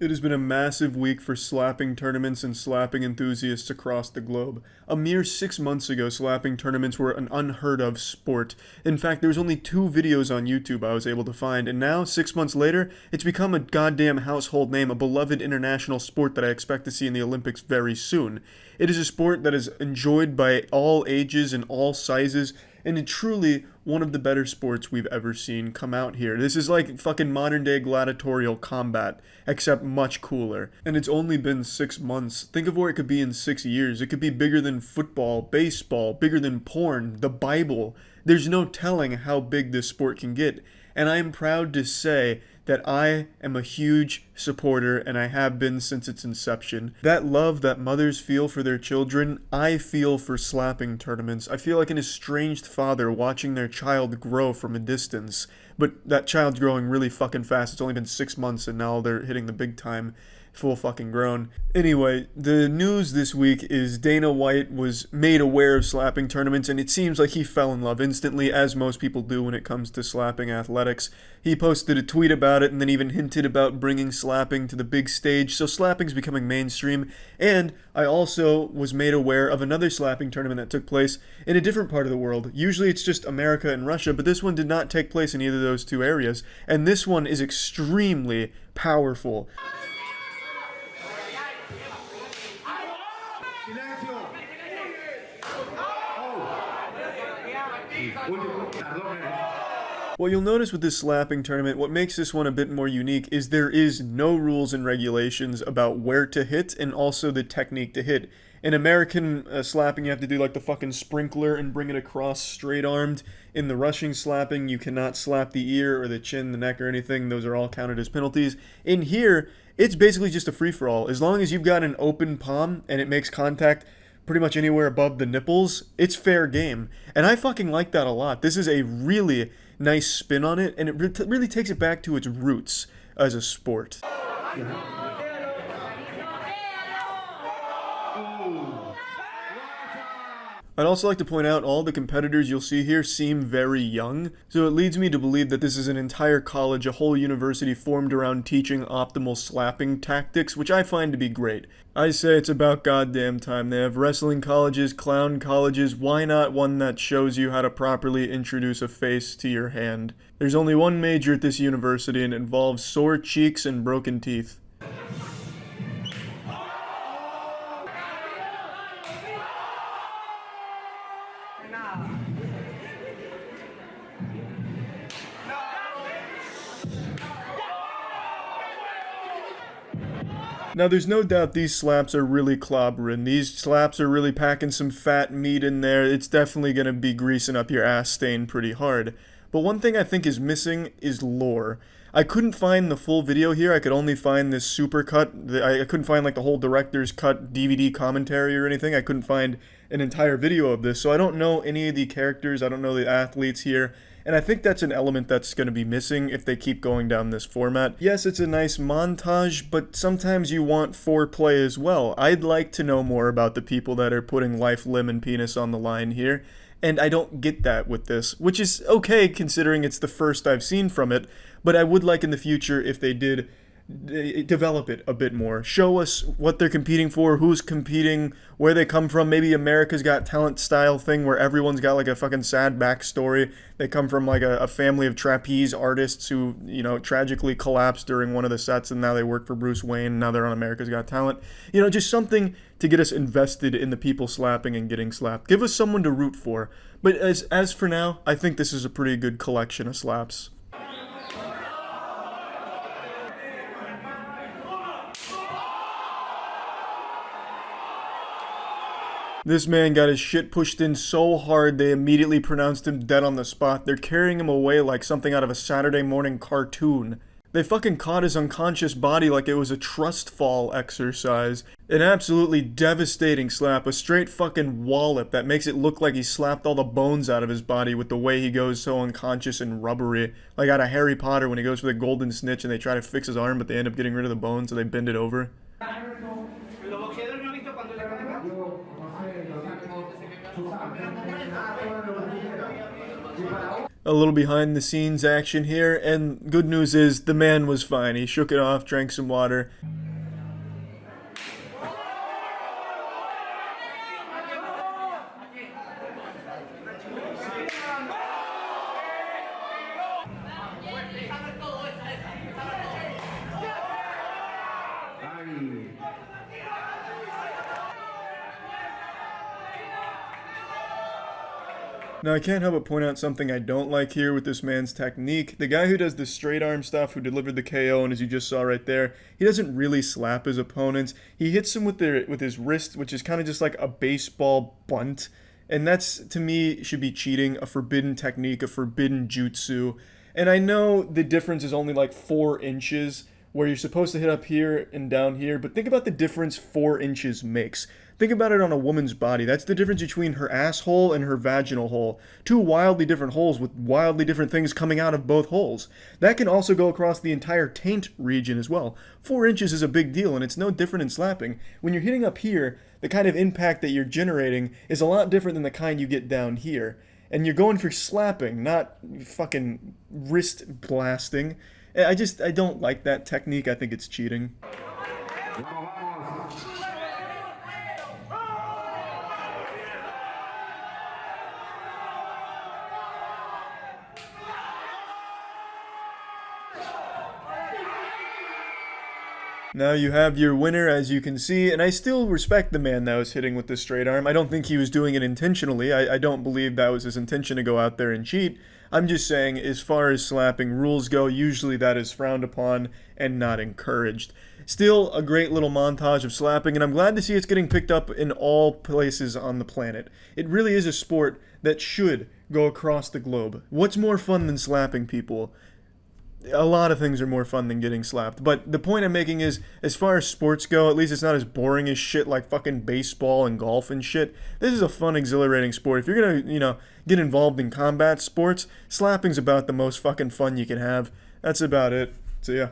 It has been a massive week for slapping tournaments and slapping enthusiasts across the globe. A mere 6 months ago, slapping tournaments were an unheard of sport. In fact, there was only 2 videos on YouTube I was able to find, and now, 6 months later, it's become a goddamn household name, a beloved international sport that I expect to see in the Olympics very soon. It is a sport that is enjoyed by all ages and all sizes, and it's truly one of the better sports we've ever seen come out here. This is like fucking modern day gladiatorial combat, except much cooler. And it's only been 6 months. Think of where it could be in 6 years. It could be bigger than football, baseball, bigger than porn, the Bible. There's no telling how big this sport can get. And I am proud to say that I am a huge supporter, and I have been since its inception. That love that mothers feel for their children, I feel for slapping tournaments. I feel like an estranged father watching their child grow from a distance. But that child's growing really fucking fast. It's only been 6 months and now they're hitting the big time. Full fucking grown. Anyway, the news this week is Dana White was made aware of slapping tournaments, and it seems like he fell in love instantly, as most people do when it comes to slapping athletics. He posted a tweet about it and then even hinted about bringing slapping to the big stage, so slapping's becoming mainstream. And I also was made aware of another slapping tournament that took place in a different part of the world. Usually it's just America and Russia, but this one did not take place in either of those two areas, and this one is extremely powerful. What you'll notice with this slapping tournament, what makes this one a bit more unique, is there is no rules and regulations about where to hit and also the technique to hit. In American slapping, you have to do like the fucking sprinkler and bring it across straight-armed. In the Russian slapping, you cannot slap the ear or the chin, the neck, or anything. Those are all counted as penalties. In here, it's basically just a free-for-all. As long as you've got an open palm and it makes contact pretty much anywhere above the nipples, it's fair game. And I fucking like that a lot. This is a really nice spin on it, and it really takes it back to its roots as a sport. I'd also like to point out all the competitors you'll see here seem very young, so it leads me to believe that this is an entire college, a whole university formed around teaching optimal slapping tactics, which I find to be great. I say it's about goddamn time. They have wrestling colleges, clown colleges, why not one that shows you how to properly introduce a face to your hand? There's only one major at this university, and it involves sore cheeks and broken teeth. Now, there's no doubt these slaps are really clobbering. These slaps are really packing some fat meat in there. It's definitely going to be greasing up your ass stain pretty hard. But one thing I think is missing is lore. I couldn't find the full video here. I could only find this super cut. I couldn't find like the whole director's cut DVD commentary or anything. I couldn't find an entire video of this. So I don't know any of the characters. I don't know the athletes here. And I think that's an element that's going to be missing if they keep going down this format. Yes, it's a nice montage, but sometimes you want foreplay as well. I'd like to know more about the people that are putting life, limb, and penis on the line here. And I don't get that with this, which is okay considering it's the first I've seen from it. But I would like in the future if they did develop it a bit more. Show us what they're competing for, who's competing, where they come from. Maybe America's Got Talent style thing where everyone's got like a fucking sad backstory. They come from like a family of trapeze artists who, you know, tragically collapsed during one of the sets and now they work for Bruce Wayne. Now they're on America's Got Talent. You know, just something to get us invested in the people slapping and getting slapped. Give us someone to root for. But as for now, I think this is a pretty good collection of slaps. This man got his shit pushed in so hard they immediately pronounced him dead on the spot. They're carrying him away like something out of a Saturday morning cartoon. They fucking caught his unconscious body like it was a trust fall exercise. An absolutely devastating slap, a straight fucking wallop that makes it look like he slapped all the bones out of his body with the way he goes so unconscious and rubbery. Like out of Harry Potter when he goes for the golden snitch and they try to fix his arm but they end up getting rid of the bones so they bend it over. A little behind the scenes action here, and good news is the man was fine. He shook it off, drank some water. Now, I can't help but point out something I don't like here with this man's technique. The guy who does the straight arm stuff, who delivered the KO, and as you just saw right there, he doesn't really slap his opponents. He hits him with his wrist, which is kind of just like a baseball bunt. And that's, to me, should be cheating, a forbidden technique, a forbidden jutsu. And I know the difference is only like 4 inches, where you're supposed to hit up here and down here, but think about the difference 4 inches makes. Think about it on a woman's body. That's the difference between her asshole and her vaginal hole. 2 wildly different holes with wildly different things coming out of both holes. That can also go across the entire taint region as well. 4 inches is a big deal, and it's no different in slapping. When you're hitting up here, the kind of impact that you're generating is a lot different than the kind you get down here. And you're going for slapping, not fucking wrist blasting. I don't like that technique. I think it's cheating. Now you have your winner, as you can see, and I still respect the man that was hitting with the straight arm. I don't think he was doing it intentionally. I don't believe that was his intention to go out there and cheat. I'm just saying, as far as slapping rules go, usually that is frowned upon and not encouraged. Still, a great little montage of slapping, and I'm glad to see it's getting picked up in all places on the planet. It really is a sport that should go across the globe. What's more fun than slapping people? A lot of things are more fun than getting slapped. But the point I'm making is, as far as sports go, at least it's not as boring as shit like fucking baseball and golf and shit. This is a fun, exhilarating sport. If you're gonna, get involved in combat sports, slapping's about the most fucking fun you can have. That's about it. See ya.